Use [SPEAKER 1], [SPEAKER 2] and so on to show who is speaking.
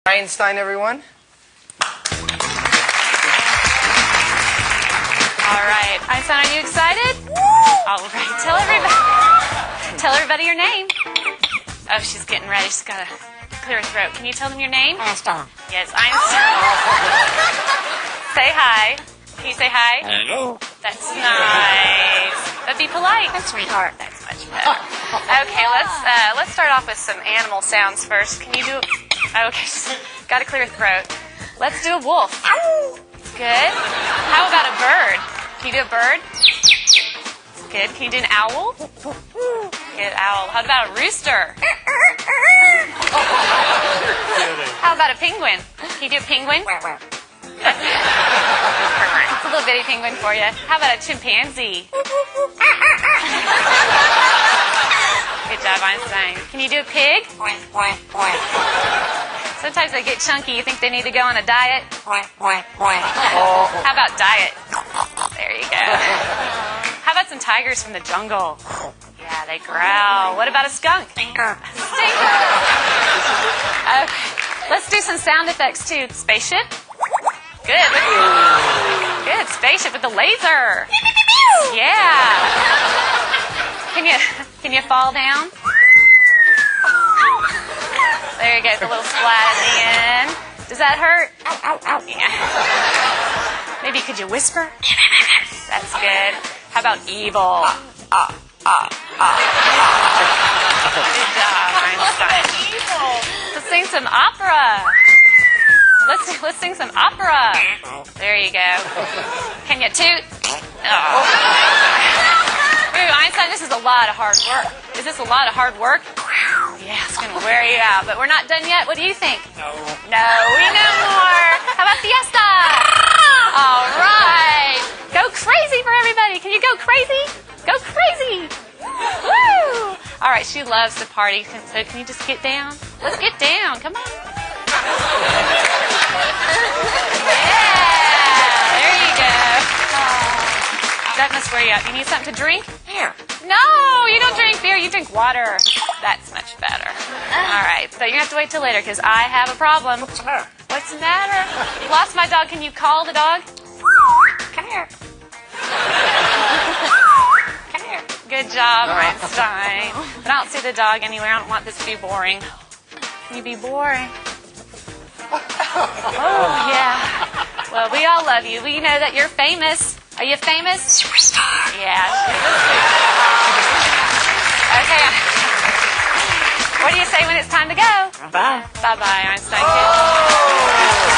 [SPEAKER 1] Einstein, everyone.
[SPEAKER 2] All right. Einstein, are you excited? All right. Tell everybody your name. Oh, she's getting ready. She's got to clear her throat. Can you tell them your name?
[SPEAKER 3] Einstein.
[SPEAKER 2] Yes, Einstein. Say hi. Can you say hi?
[SPEAKER 3] Hello.
[SPEAKER 2] That's nice. But be polite.
[SPEAKER 3] That's sweetheart.
[SPEAKER 2] That's much better. Okay, let's start off with some animal sounds first. Can you do? Okay, got to clear your throat. Let's do a wolf. Good. How about a bird? Can you do a bird? Good. Can you do an owl? Good, owl. How about a rooster? How about a penguin? Can you do a penguin? It's a little bitty penguin for you. How about a chimpanzee? Good job, Einstein. Can you do a pig? Sometimes they get chunky. You think they need to go on a diet? How about diet? There you go. How about some tigers from the jungle? Yeah, they growl. What about a skunk?
[SPEAKER 3] Stinker.
[SPEAKER 2] Stinker. Okay. Let's do some sound effects too. Spaceship. Good. Good. Spaceship with the laser. Yeah. Can you fall down? There you go. It's a little splat at the end. Does that hurt? Yeah. Maybe could you whisper? That's good. How about evil? Good job, Einstein. Evil. Let's sing some opera. Let's sing some opera. There you go. Can you toot? Oh. Ooh, Einstein, this is a lot of hard work. Is this a lot of hard work? Yeah, it's going to wear you out. But we're not done yet. What do you think? No. No, we know more. How about fiesta? All right. Go crazy for everybody. Can you go crazy? Go crazy. Woo! All right, she loves to party. So can you just get down? Let's get down. Come on. Yeah. There you go. That must wear you out. You need something to drink?
[SPEAKER 3] Here.
[SPEAKER 2] No, you don't drink beer. You drink water. That's much better. All right, so you're going to have to wait till later because I have a problem.
[SPEAKER 3] What's the matter?
[SPEAKER 2] What's the matter? Lost my dog. Can you call the dog?
[SPEAKER 3] Come here. Come here.
[SPEAKER 2] Good job, Einstein. But I don't see the dog anywhere. I don't want this to be boring. Can you be boring? Oh, yeah. Well, we all love you. We know that you're famous. Are you famous?
[SPEAKER 3] Superstar.
[SPEAKER 2] Yeah. Okay. What do you say when it's time to go?
[SPEAKER 3] Bye.
[SPEAKER 2] Bye-bye, Einstein.